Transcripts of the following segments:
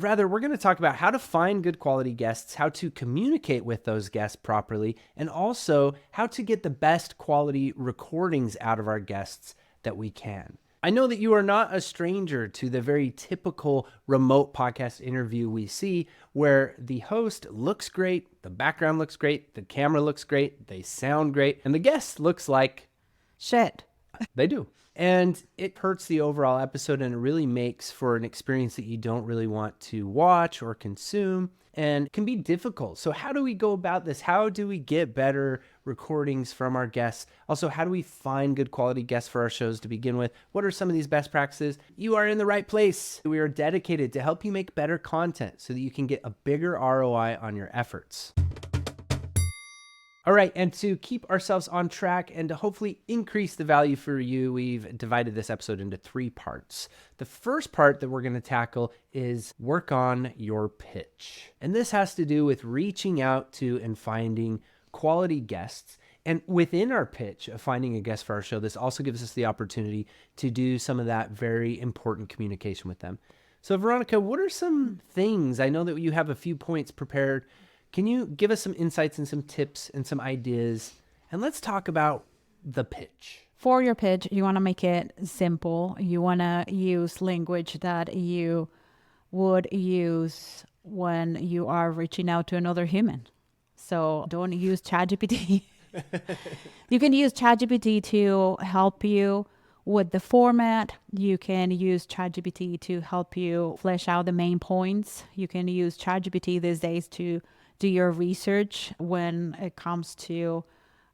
Rather, we're going to talk about how to find good quality guests, how to communicate with those guests properly, and also how to get the best quality recordings out of our guests that we can. I know that you are not a stranger to the very typical remote podcast interview we see where the host looks great, the background looks great, the camera looks great, they sound great, and the guest looks like shit. They do. And it hurts the overall episode, and it really makes for an experience that you don't really want to watch or consume, and can be difficult. So how do we go about this? How do we get better recordings from our guests? Also, how do we find good quality guests for our shows to begin with? What are some of these best practices? You are in the right place. We are dedicated to help you make better content so that you can get a bigger ROI on your efforts. All right, and to keep ourselves on track and to hopefully increase the value for you, we've divided this episode into 3 parts. The first part that we're going to tackle is work on your pitch. And this has to do with reaching out to and finding quality guests. And within our pitch of finding a guest for our show, this also gives us the opportunity to do some of that very important communication with them. So Veronica, what are some things? I know that you have a few points prepared. Can you give us some insights and some tips and some ideas? And let's talk about the pitch. For your pitch, you want to make it simple. You want to use language that you would use when you are reaching out to another human. So don't use ChatGPT. You can use ChatGPT to help you with the format. You can use ChatGPT to help you flesh out the main points. You can use ChatGPT these days to do your research when it comes to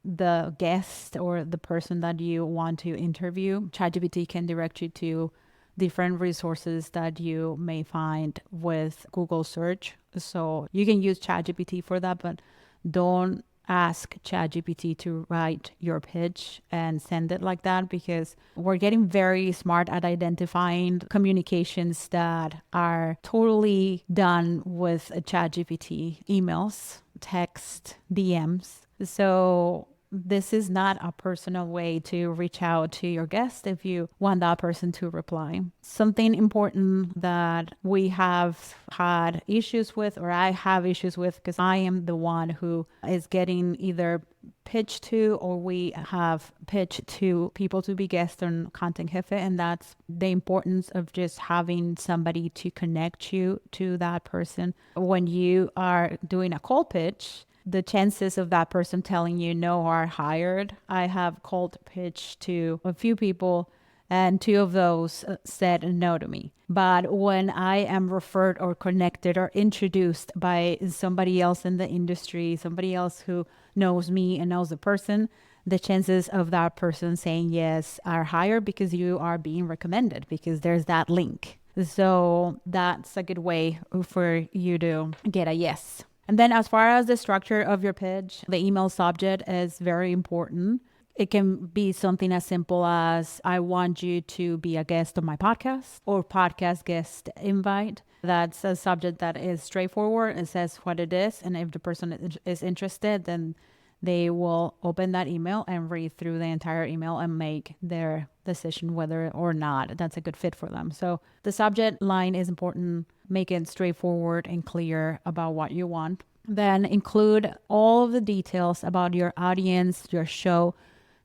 the guest or the person that you want to interview. ChatGPT can direct you to different resources that you may find with Google search. So you can use ChatGPT for that, but don't ask ChatGPT to write your pitch and send it like that, because we're getting very smart at identifying communications that are totally done with a ChatGPT, emails, text, DMs. So this is not a personal way to reach out to your guest if you want that person to reply. Something important that we have had issues with, or I have issues with, because I am the one who is getting either pitched to, or we have pitched to people to be guests on Content Jefe, and that's the importance of just having somebody to connect you to that person. When you are doing a cold pitch, the chances of that person telling you no are higher. I have cold pitched to a few people, and 2 of those said no to me. But when I am referred or connected or introduced by somebody else in the industry, somebody else who knows me and knows the person, the chances of that person saying yes are higher, because you are being recommended, because there's that link. So that's a good way for you to get a yes. And then as far as the structure of your pitch, the email subject is very important. It can be something as simple as, I want you to be a guest on my podcast, or podcast guest invite. That's a subject that is straightforward. It says what it is. And if the person is interested, then they will open that email and read through the entire email and make their decision whether or not that's a good fit for them. So the subject line is important. Make it straightforward and clear about what you want. Then include all of the details about your audience, your show,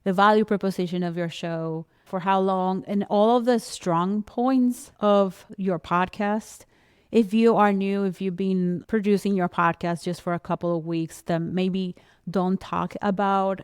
the value proposition of your show, for how long, and all of the strong points of your podcast. If you are new, if you've been producing your podcast just for a couple of weeks, then maybe don't talk about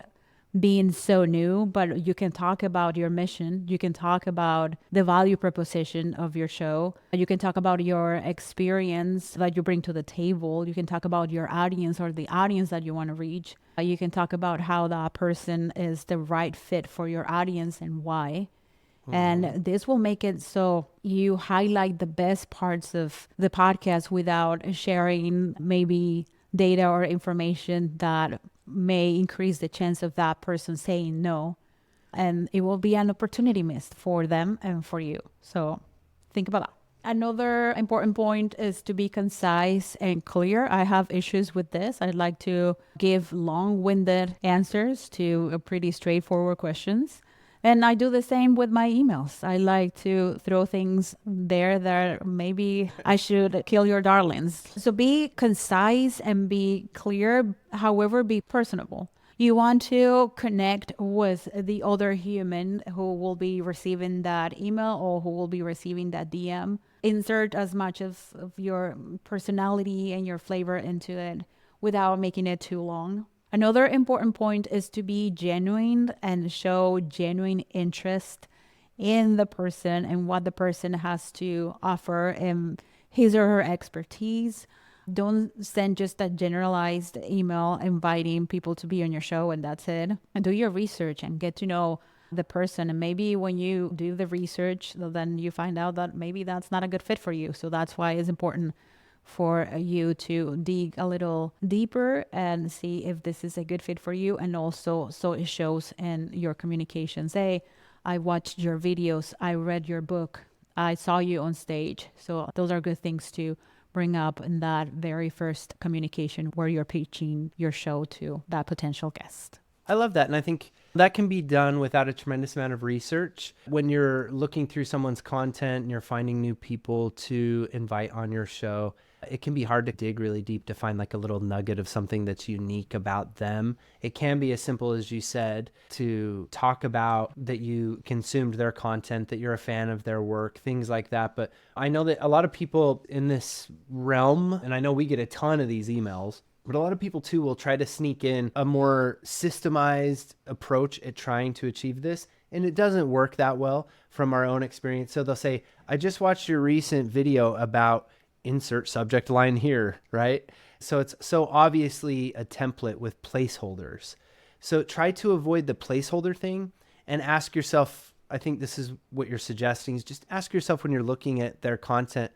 being so new, but you can talk about your mission. You can talk about the value proposition of your show. You can talk about your experience that you bring to the table. You can talk about your audience, or the audience that you want to reach. You can talk about how that person is the right fit for your audience and why. And this will make it so you highlight the best parts of the podcast without sharing maybe data or information that may increase the chance of that person saying no. And it will be an opportunity missed for them and for you. So think about that. Another important point is to be concise and clear. I have issues with this. I'd like to give long-winded answers to pretty straightforward questions. And I do the same with my emails. I like to throw things there that maybe I should kill your darlings. So be concise and be clear, however, be personable. You want to connect with the other human who will be receiving that email or who will be receiving that DM. Insert as much of your personality and your flavor into it without making it too long. Another important point is to be genuine and show genuine interest in the person and what the person has to offer and his or her expertise. Don't send just a generalized email inviting people to be on your show and that's it. And do your research and get to know the person. And maybe when you do the research, then you find out that maybe that's not a good fit for you. So that's why it's important for you to dig a little deeper and see if this is a good fit for you. And also, so it shows in your communications. Hey, I watched your videos, I read your book, I saw you on stage. So those are good things to bring up in that very first communication where you're pitching your show to that potential guest. I love that. And I think that can be done without a tremendous amount of research. When you're looking through someone's content and you're finding new people to invite on your show, it can be hard to dig really deep to find like a little nugget of something that's unique about them. It can be as simple as you said, to talk about that you consumed their content, that you're a fan of their work, things like that. But I know that a lot of people in this realm, and I know we get a ton of these emails, but a lot of people too will try to sneak in a more systemized approach at trying to achieve this. And it doesn't work that well from our own experience. So they'll say, I just watched your recent video about insert subject line here, right? So it's so obviously a template with placeholders. So try to avoid the placeholder thing and ask yourself, I think this is what you're suggesting, is just ask yourself when you're looking at their content,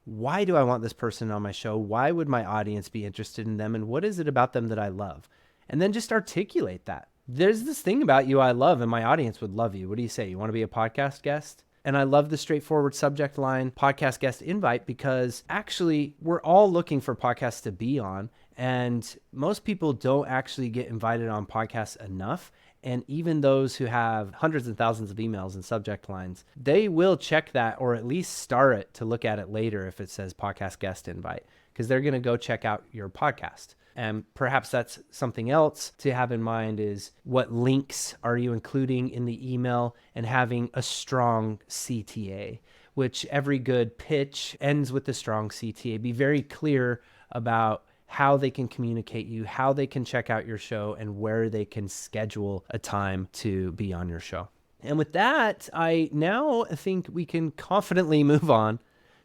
why do I want this person on my show? Why would my audience be interested in them? And what is it about them that I love? And then just articulate that. There's this thing about you I love and my audience would love you. What do you say? You want to be a podcast guest? And I love the straightforward subject line, podcast guest invite, because actually we're all looking for podcasts to be on. And most people don't actually get invited on podcasts enough. And even those who have hundreds and thousands of emails and subject lines, they will check that or at least star it to look at it later if it says podcast guest invite, because they're going to go check out your podcast. And perhaps that's something else to have in mind is what links are you including in the email, and having a strong CTA, which every good pitch ends with a strong CTA. Be very clear about how they can communicate you, how they can check out your show, and where they can schedule a time to be on your show. And with that, I now think we can confidently move on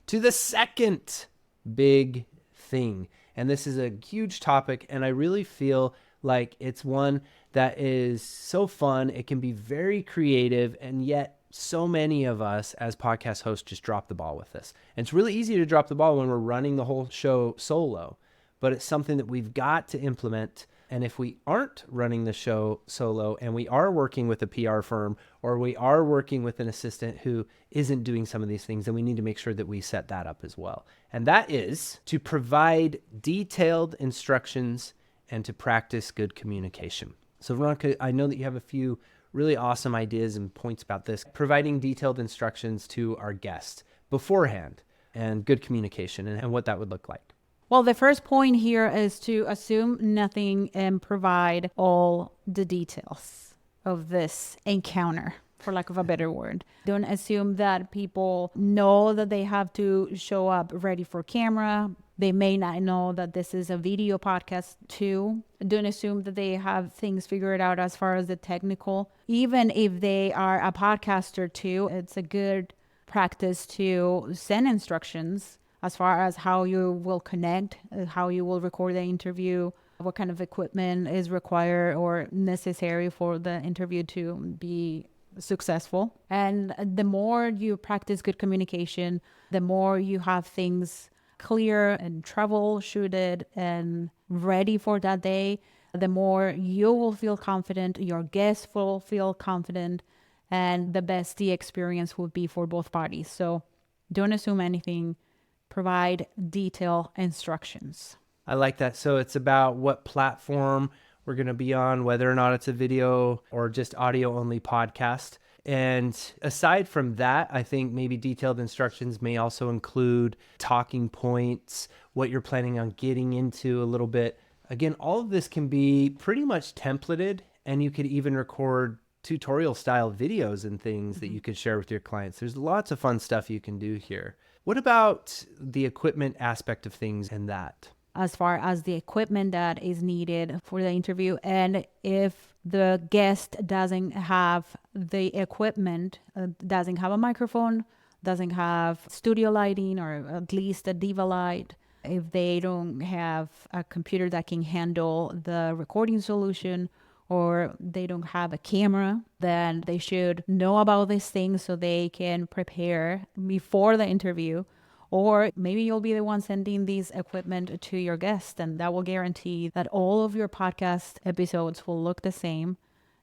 to the second big thing. And this is a huge topic, and I really feel like it's one that is so fun. It can be very creative, and yet so many of us as podcast hosts just drop the ball with this. And it's really easy to drop the ball when we're running the whole show solo, but it's something that we've got to implement. And if we aren't running the show solo and we are working with a PR firm, or we are working with an assistant who isn't doing some of these things, then we need to make sure that we set that up as well. And that is to provide detailed instructions and to practice good communication. So Veronica, I know that you have a few really awesome ideas and points about this, providing detailed instructions to our guest beforehand and good communication and what that would look like. Well, the first point here is to assume nothing and provide all the details of this encounter, for lack of a better word. Don't assume that people know that they have to show up ready for camera. They may not know that this is a video podcast too. Don't assume that they have things figured out as far as the technical. Even if they are a podcaster too, it's a good practice to send instructions as far as how you will connect, how you will record the interview, what kind of equipment is required or necessary for the interview to be successful. And the more you practice good communication, the more you have things clear and troubleshooted and ready for that day, the more you will feel confident, your guests will feel confident, and the best the experience will be for both parties. So don't assume anything. Provide detailed instructions. I like that. So it's about what platform we're going to be on, whether or not it's a video or just audio only podcast. And aside from that, I think maybe detailed instructions may also include talking points, what you're planning on getting into a little bit. Again, all of this can be pretty much templated, and you could even record tutorial style videos and things that you could share with your clients. There's lots of fun stuff you can do here. What about the equipment aspect of things and that? As far as the equipment that is needed for the interview, and if the guest doesn't have the equipment, doesn't have a microphone, doesn't have studio lighting or at least a diva light, if they don't have a computer that can handle the recording solution, or they don't have a camera, then they should know about these things so they can prepare before the interview. Or maybe you'll be the one sending these equipment to your guest, and that will guarantee that all of your podcast episodes will look the same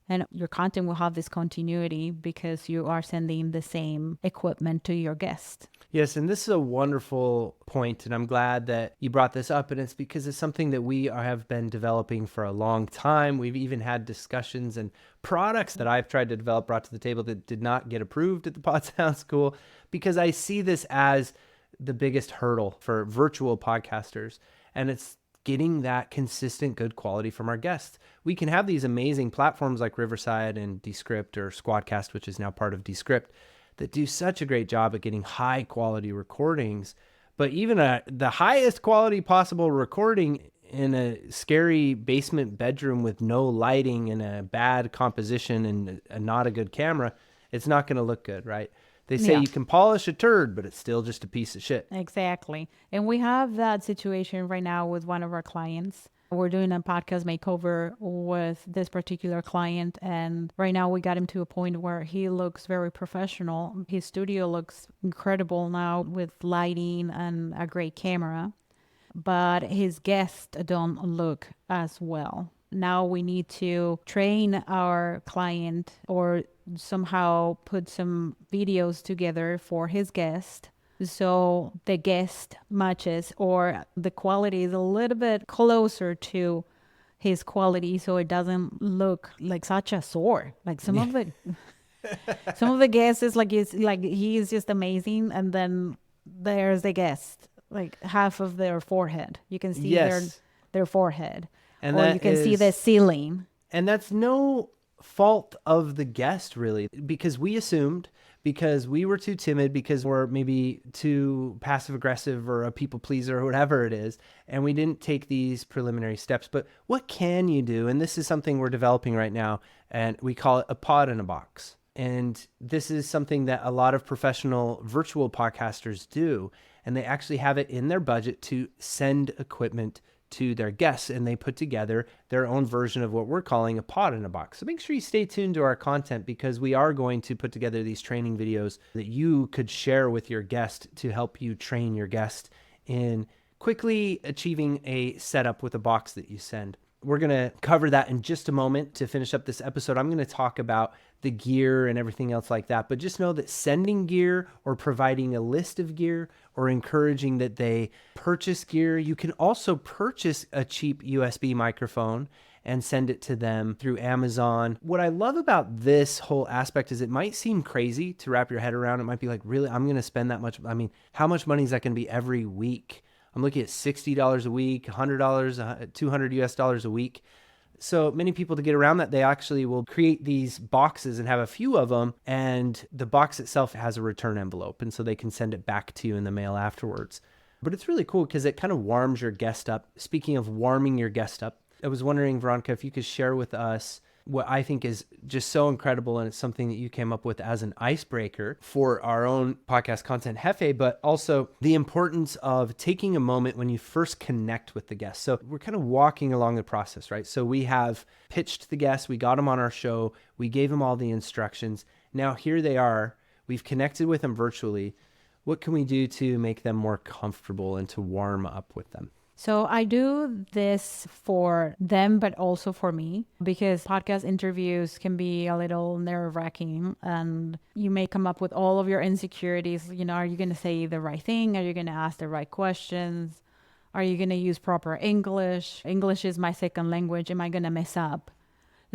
and your content will have this continuity because you are sending the same equipment to your guest. Yes, and this is a wonderful point, and I'm glad that you brought this up, and it's because it's something that we have been developing for a long time. We've even had discussions and products that I've tried to develop brought to the table that did not get approved at the Pod Sound School, because I see this as the biggest hurdle for virtual podcasters, and it's getting that consistent good quality from our guests. We can have these amazing platforms like Riverside and Descript or Squadcast, which is now part of Descript, that do such a great job at getting high quality recordings. But even the highest quality possible recording in a scary basement bedroom with no lighting and a bad composition and not a good camera, it's not going to look good, right? They say you can polish a turd, but it's still just a piece of shit. Exactly. And we have that situation right now with one of our clients. We're doing a podcast makeover with this particular client. And right now we got him to a point where he looks very professional. His studio looks incredible now with lighting and a great camera. But his guests don't look as well. Now we need to train our client or somehow put some videos together for his guest so the guest matches or the quality is a little bit closer to his quality so it doesn't look like such a sore. Like some of the guests is like he is just amazing, and then there's the guest, like half of their forehead. You can see their forehead. And or you can see the ceiling. And that's no fault of the guest, really, because we assumed, because we were too timid, because we're maybe too passive aggressive or a people pleaser or whatever it is, and we didn't take these preliminary steps. But what can you do? And this is something we're developing right now, and we call it a pod in a box. And this is something that a lot of professional virtual podcasters do, and they actually have it in their budget to send equipment to their guests, and they put together their own version of what we're calling a pod in a box. So make sure you stay tuned to our content, because we are going to put together these training videos that you could share with your guest to help you train your guest in quickly achieving a setup with a box that you send. We're going to cover that in just a moment. To finish up this episode, I'm going to talk about the gear and everything else like that. But just know that sending gear or providing a list of gear or encouraging that they purchase gear, you can also purchase a cheap USB microphone and send it to them through Amazon. What I love about this whole aspect is it might seem crazy to wrap your head around. It might be like, really, I'm going to spend that much. I mean, how much money is that going to be every week? I'm looking at $60 a week, $100, $200 US a week. So many people, to get around that, they actually will create these boxes and have a few of them, and the box itself has a return envelope, and so they can send it back to you in the mail afterwards. But it's really cool because it kind of warms your guest up. Speaking of warming your guest up, I was wondering, Veronica, if you could share with us what I think is just so incredible, and it's something that you came up with as an icebreaker for our own podcast content, Hefe, but also the importance of taking a moment when you first connect with the guest. So we're kind of walking along the process, right? So we have pitched the guest, we got them on our show, we gave them all the instructions. Now here they are, we've connected with them virtually. What can we do to make them more comfortable and to warm up with them? So I do this for them, but also for me, because podcast interviews can be a little nerve-wracking, and you may come up with all of your insecurities. You know, are you going to say the right thing? Are you going to ask the right questions? Are you going to use proper English? English is my second language. Am I going to mess up?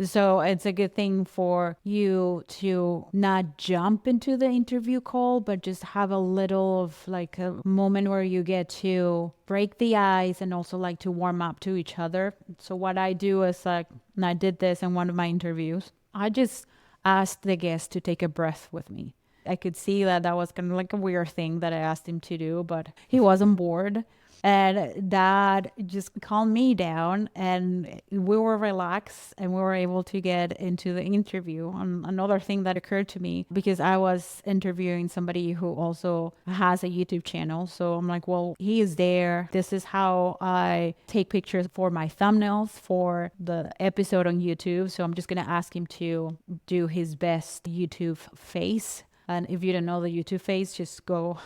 So it's a good thing for you to not jump into the interview call, but just have a little of like a moment where you get to break the ice and also like to warm up to each other. So what I do is like, and I did this in one of my interviews, I just asked the guest to take a breath with me. I could see that that was kind of like a weird thing that I asked him to do, but he wasn't bored. And that just calmed me down, and we were relaxed and we were able to get into the interview. Another thing that occurred to me, because I was interviewing somebody who also has a YouTube channel. So I'm like, well, he is there. This is how I take pictures for my thumbnails for the episode on YouTube. So I'm just going to ask him to do his best YouTube face. And if you don't know the YouTube face, just go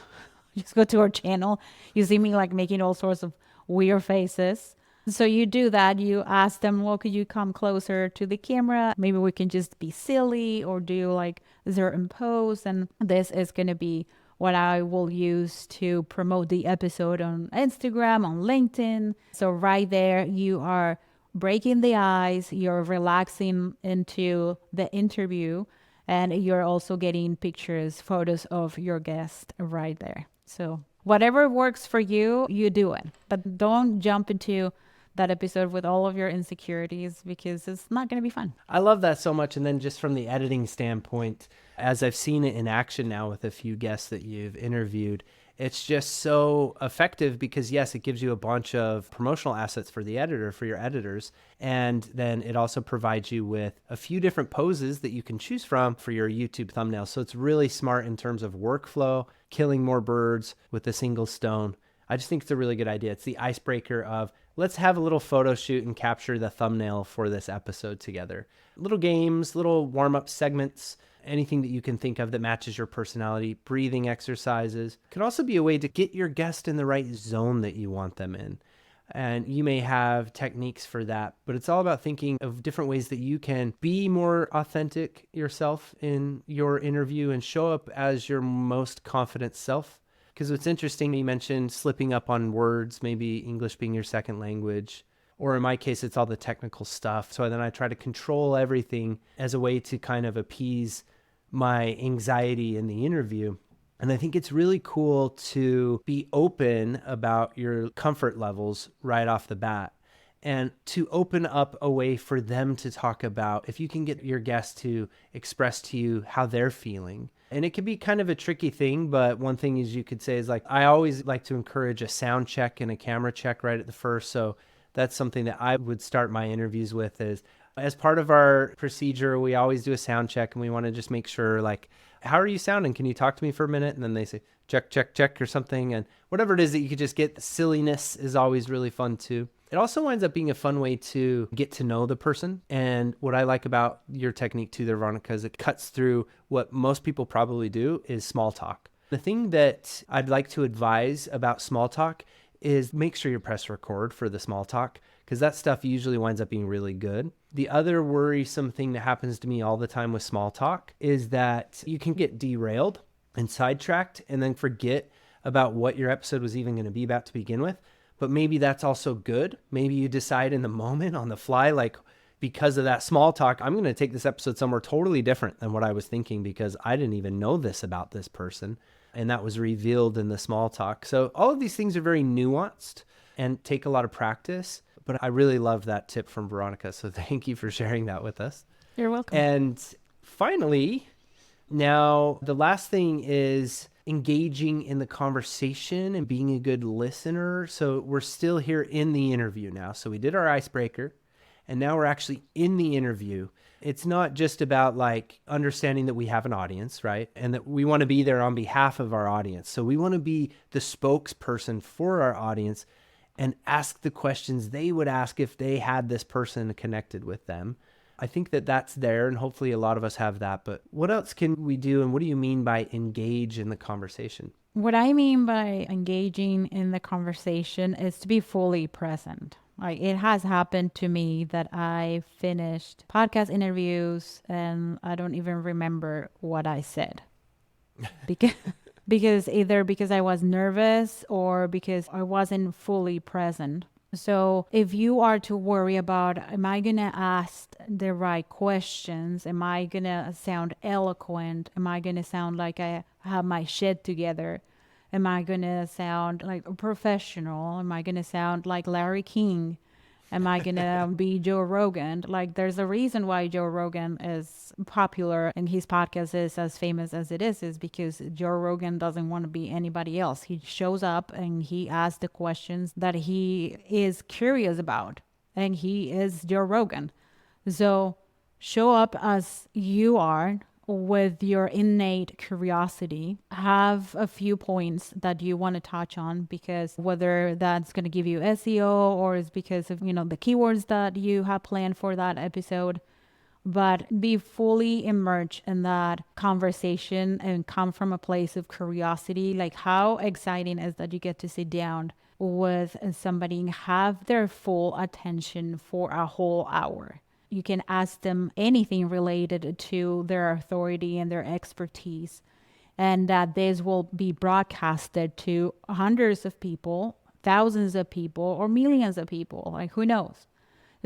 to our channel. You see me like making all sorts of weird faces. So you do that. You ask them, well, could you come closer to the camera? Maybe we can just be silly or do like a certain pose. And this is going to be what I will use to promote the episode on Instagram, on LinkedIn. So right there, you are breaking the ice. You're relaxing into the interview. And you're also getting pictures, photos of your guest right there. So whatever works for you, you do it. But don't jump into that episode with all of your insecurities, because it's not going to be fun. I love that so much. And then just from the editing standpoint, as I've seen it in action now with a few guests that you've interviewed, it's just so effective because, yes, it gives you a bunch of promotional assets for the editor, for your editors. And then it also provides you with a few different poses that you can choose from for your YouTube thumbnail. So it's really smart in terms of workflow, killing more birds with a single stone. I just think it's a really good idea. It's the icebreaker of let's have a little photo shoot and capture the thumbnail for this episode together. Little games, little warm-up segments, anything that you can think of that matches your personality. Breathing exercises can also be a way to get your guest in the right zone that you want them in. And you may have techniques for that, but it's all about thinking of different ways that you can be more authentic yourself in your interview and show up as your most confident self. Because what's interesting, you mentioned slipping up on words, maybe English being your second language, or in my case, it's all the technical stuff. So then I try to control everything as a way to kind of appease my anxiety in the interview. And I think it's really cool to be open about your comfort levels right off the bat and to open up a way for them to talk about, if you can get your guests to express to you how they're feeling. And it can be kind of a tricky thing, but one thing is you could say is like, I always like to encourage a sound check and a camera check right at the first. So that's something that I would start my interviews with is, as part of our procedure, we always do a sound check and we want to just make sure like, how are you sounding? Can you talk to me for a minute? And then they say, check, check, check or something. And whatever it is that you could just get, silliness is always really fun too. It also winds up being a fun way to get to know the person. And what I like about your technique too there, Veronica, is it cuts through what most people probably do is small talk. The thing that I'd like to advise about small talk is make sure you press record for the small talk, because that stuff usually winds up being really good. The other worrisome thing that happens to me all the time with small talk is that you can get derailed and sidetracked and then forget about what your episode was even going to be about to begin with. But maybe that's also good. Maybe you decide in the moment on the fly, like, because of that small talk, I'm going to take this episode somewhere totally different than what I was thinking because I didn't even know this about this person. And that was revealed in the small talk. So all of these things are very nuanced and take a lot of practice. But I really love that tip from Veronica. So thank you for sharing that with us. You're welcome. And finally, now the last thing is engaging in the conversation and being a good listener. So we're still here in the interview now. So we did our icebreaker and now we're actually in the interview. It's not just about like understanding that we have an audience, right? And that we want to be there on behalf of our audience. So we want to be the spokesperson for our audience and ask the questions they would ask if they had this person connected with them. I think that that's there, and hopefully a lot of us have that. But what else can we do, and what do you mean by engage in the conversation? What I mean by engaging in the conversation is to be fully present. Like, it has happened to me that I finished podcast interviews and I don't even remember what I said. Because either because I was nervous or because I wasn't fully present. So if you are to worry about, am I going to ask the right questions? Am I going to sound eloquent? Am I going to sound like I have my shit together? Am I going to sound like a professional? Am I going to sound like Larry King? Am I going to be Joe Rogan? Like, there's a reason why Joe Rogan is popular and his podcast is as famous as it is because Joe Rogan doesn't want to be anybody else. He shows up and he asks the questions that he is curious about. And he is Joe Rogan. So show up as you are with your innate curiosity. Have a few points that you want to touch on, because whether that's going to give you SEO or is because of, the keywords that you have planned for that episode, but be fully immersed in that conversation and come from a place of curiosity. Like, how exciting is that you get to sit down with somebody and have their full attention for a whole hour. You can ask them anything related to their authority and their expertise, and that this will be broadcasted to hundreds of people, thousands of people, or millions of people. Like, who knows?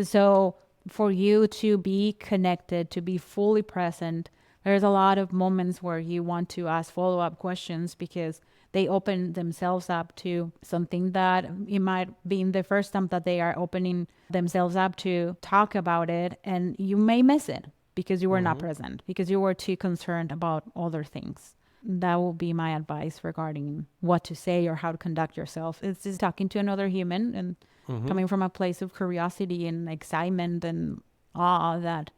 So for you to be connected, to be fully present, there's a lot of moments where you want to ask follow-up questions because they open themselves up to something that it might be in the first time that they are opening themselves up to talk about it, and you may miss it because you were not present, because you were too concerned about other things. That will be my advice regarding what to say or how to conduct yourself. It's just talking to another human and coming from a place of curiosity and excitement and awe that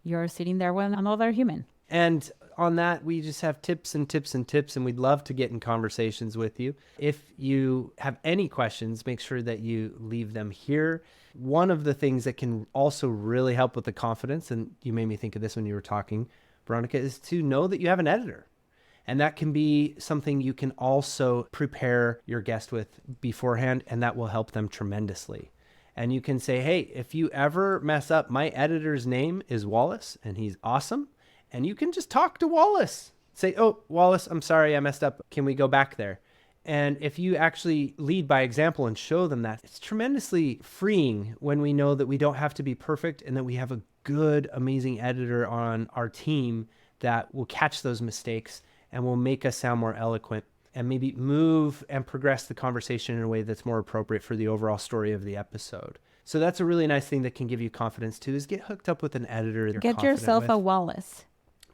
you're sitting there with another human. And on that, we just have tips and tips and tips, and we'd love to get in conversations with you. If you have any questions, make sure that you leave them here. One of the things that can also really help with the confidence, and you made me think of this when you were talking, Veronica, is to know that you have an editor. And that can be something you can also prepare your guest with beforehand, and that will help them tremendously. And you can say, hey, if you ever mess up, my editor's name is Wallace, and he's awesome. And you can just talk to Wallace. Say, oh, Wallace, I'm sorry I messed up. Can we go back there? And if you actually lead by example and show them that, it's tremendously freeing when we know that we don't have to be perfect and that we have a good, amazing editor on our team that will catch those mistakes and will make us sound more eloquent and maybe move and progress the conversation in a way that's more appropriate for the overall story of the episode. So that's a really nice thing that can give you confidence too, is get hooked up with an editor you're Get confident yourself with. a Wallace.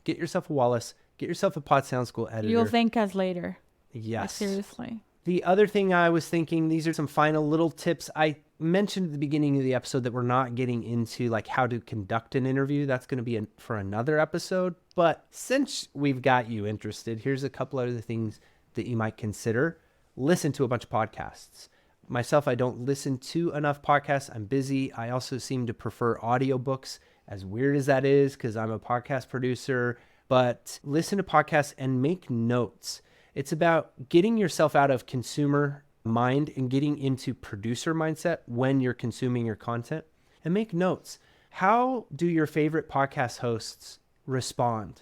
Get yourself a Wallace. Get yourself a Pod Sound School editor. You'll thank us later. Yes. Like, seriously. The other thing I was thinking, these are some final little tips. I mentioned at the beginning of the episode that we're not getting into like how to conduct an interview. That's going to be for another episode. But since we've got you interested, here's a couple other things that you might consider. Listen to a bunch of podcasts. Myself, I don't listen to enough podcasts. I'm busy. I also seem to prefer audiobooks, as weird as that is, because I'm a podcast producer. But listen to podcasts and make notes. It's about getting yourself out of consumer mind and getting into producer mindset when you're consuming your content, and make notes. How do your favorite podcast hosts respond?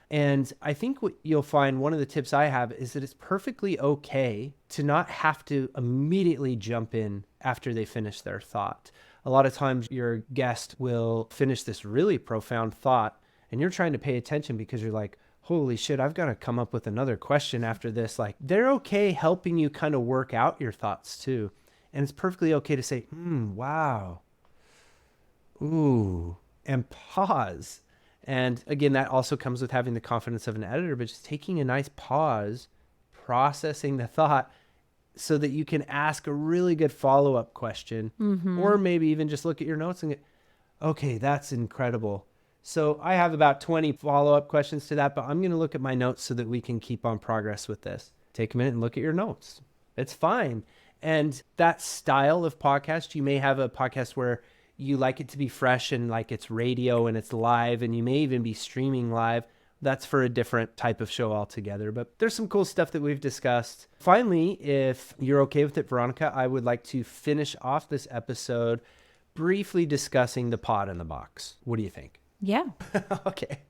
And I think what you'll find, one of the tips I have is that it's perfectly okay to not have to immediately jump in after they finish their thought. A lot of times your guest will finish this really profound thought and you're trying to pay attention because you're like, holy shit, I've got to come up with another question after this. Like, they're okay helping you kind of work out your thoughts too. And it's perfectly okay to say, wow, ooh, and pause. And again, that also comes with having the confidence of an editor, but just taking a nice pause, processing the thought so that you can ask a really good follow-up question, or maybe even just look at your notes and get, okay, that's incredible. So I have about 20 follow-up questions to that, but I'm going to look at my notes so that we can keep on progress with this. Take a minute and look at your notes. It's fine. And that style of podcast, you may have a podcast where you like it to be fresh and like it's radio and it's live, and you may even be streaming live. That's for a different type of show altogether, but there's some cool stuff that we've discussed. Finally, if you're okay with it, Veronica, I would like to finish off this episode briefly discussing the pod in the box. What do you think? Yeah. Okay.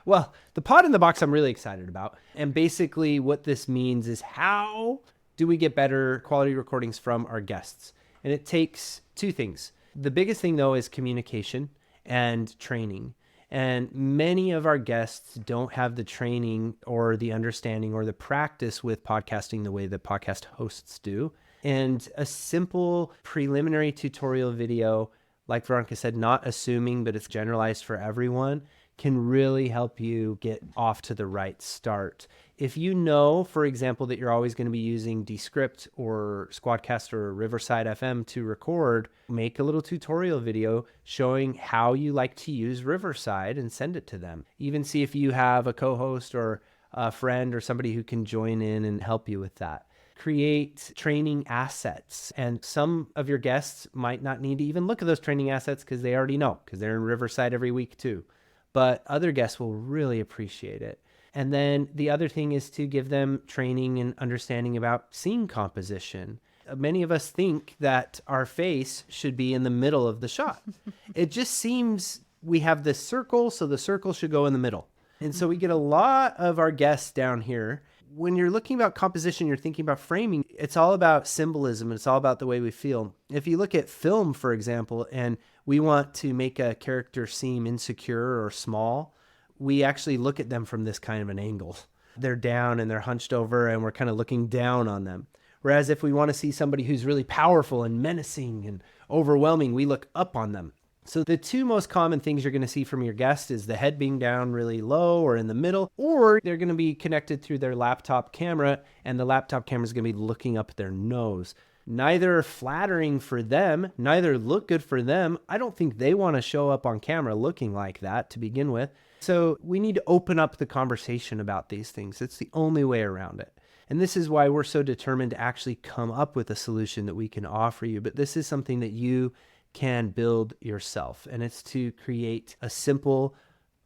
Well, the pod in the box I'm really excited about. And basically what this means is, how do we get better quality recordings from our guests? And it takes two things. The biggest thing, though, is communication and training. And many of our guests don't have the training or the understanding or the practice with podcasting the way that podcast hosts do. And a simple preliminary tutorial video, like Veronica said, not assuming, but it's generalized for everyone, can really help you get off to the right start. If you know, for example, that you're always going to be using Descript or Squadcast or Riverside FM to record, make a little tutorial video showing how you like to use Riverside and send it to them. Even see if you have a co-host or a friend or somebody who can join in and help you with that. Create training assets. And some of your guests might not need to even look at those training assets because they already know, because they're in Riverside every week too. But other guests will really appreciate it. And then the other thing is to give them training and understanding about scene composition. Many of us think that our face should be in the middle of the shot. It just seems we have this circle, so the circle should go in the middle. And so we get a lot of our guests down here. When you're looking about composition, you're thinking about framing. It's all about symbolism. It's all about the way we feel. If you look at film, for example, and we want to make a character seem insecure or small, we actually look at them from this kind of an angle. They're down and they're hunched over and we're kind of looking down on them. Whereas if we want to see somebody who's really powerful and menacing and overwhelming, we look up on them. So the two most common things you're going to see from your guest is the head being down really low or in the middle, or they're going to be connected through their laptop camera and the laptop camera is going to be looking up at their nose. Neither flattering for them, neither look good for them. I don't think they want to show up on camera looking like that to begin with. So we need to open up the conversation about these things. It's the only way around it. And this is why we're so determined to actually come up with a solution that we can offer you. But this is something that you can build yourself. And it's to create a simple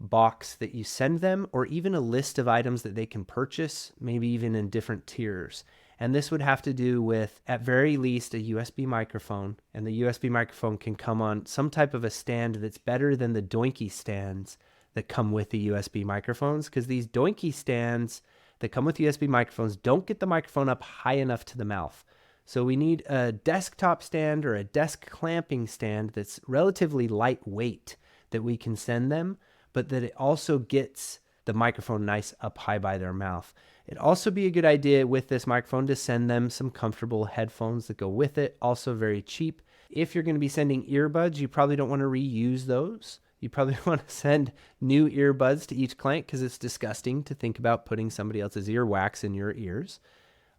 box that you send them, or even a list of items that they can purchase, maybe even in different tiers. And this would have to do with, at very least, a USB microphone. And the USB microphone can come on some type of a stand that's better than the doinky stands that come with the USB microphones, because these doinky stands that come with USB microphones don't get the microphone up high enough to the mouth. So we need a desktop stand or a desk clamping stand that's relatively lightweight that we can send them, but that it also gets the microphone nice up high by their mouth. It'd also be a good idea with this microphone to send them some comfortable headphones that go with it, also very cheap. If you're going to be sending earbuds, you probably don't want to reuse those. You probably want to send new earbuds to each client because it's disgusting to think about putting somebody else's earwax in your ears.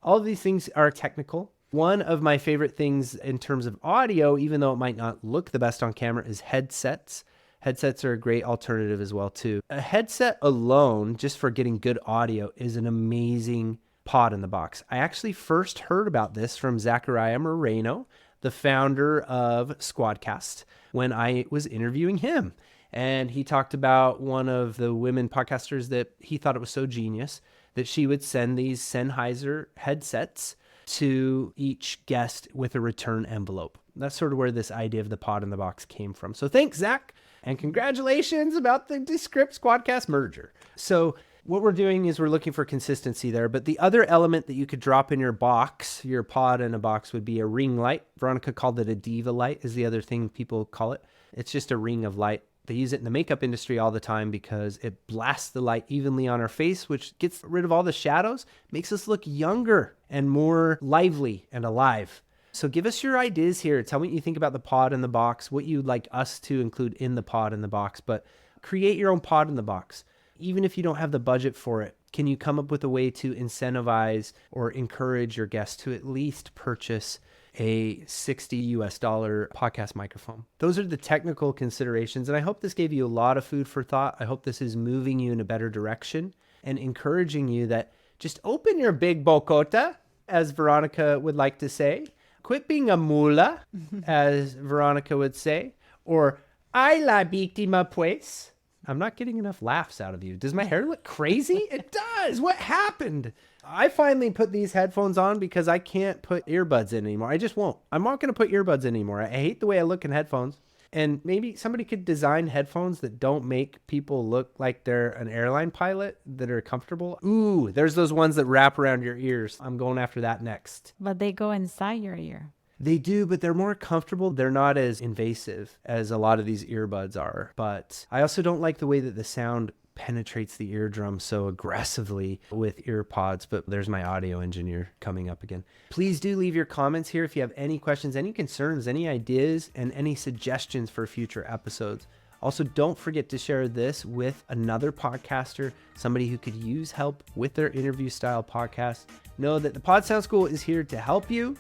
All of these things are technical. One of my favorite things in terms of audio, even though it might not look the best on camera, is headsets. Headsets are a great alternative as well, too. A headset alone, just for getting good audio, is an amazing pod in the box. I actually first heard about this from Zachariah Moreno, the founder of Squadcast, when I was interviewing him. And he talked about one of the women podcasters that he thought it was so genius that she would send these Sennheiser headsets to each guest with a return envelope. That's sort of where this idea of the pod in the box came from. So thanks, Zach, and congratulations about the Descript Squadcast merger. So what we're doing is we're looking for consistency there, but the other element that you could drop in your box, your pod in a box, would be a ring light. Veronica called it a diva light, is the other thing people call it. It's just a ring of light. They use it in the makeup industry all the time because it blasts the light evenly on our face, which gets rid of all the shadows, makes us look younger and more lively and alive. So give us your ideas here. Tell me what you think about the pod in the box, what you'd like us to include in the pod in the box, but create your own pod in the box. Even if you don't have the budget for it, can you come up with a way to incentivize or encourage your guests to at least purchase a $60 podcast microphone? Those are the technical considerations. And I hope this gave you a lot of food for thought. I hope this is moving you in a better direction and encouraging you that just open your big bocota, as Veronica would like to say. Quit being a mula, as Veronica would say, or ay la víctima pues. I'm not getting enough laughs out of you. Does my hair look crazy? It does. What happened? I finally put these headphones on because I can't put earbuds in anymore. I just won't. I'm not going to put earbuds in anymore. I hate the way I look in headphones. And maybe somebody could design headphones that don't make people look like they're an airline pilot, that are comfortable. Ooh, there's those ones that wrap around your ears. I'm going after that next. But they go inside your ear. They do, but they're more comfortable. They're not as invasive as a lot of these earbuds are. But I also don't like the way that the sound penetrates the eardrum so aggressively with ear pods. But there's my audio engineer coming up again. Please do leave your comments here if you have any questions, any concerns, any ideas, and any suggestions for future episodes. Also, don't forget to share this with another podcaster, somebody who could use help with their interview style podcast. Know that the Pod Sound School is here to help you.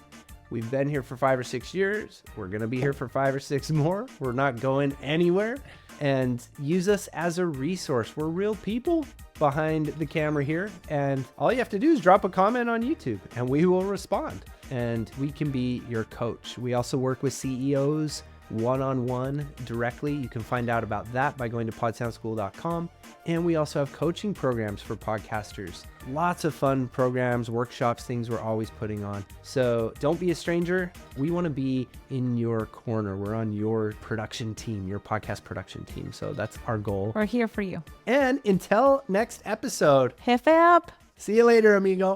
We've been here for 5 or 6 years. We're going to be here for 5 or 6 more. We're not going anywhere. And use us as a resource. We're real people behind the camera here. And all you have to do is drop a comment on YouTube and we will respond. And we can be your coach. We also work with CEOs one-on-one directly. You can find out about that by going to podsoundschool.com. And we also have coaching programs for podcasters. Lots of fun programs, workshops, things we're always putting on. So don't be a stranger. We want to be in your corner. We're on your production team, your podcast production team. So that's our goal. We're here for you. And until next episode, Hip hip. see you later, amigo.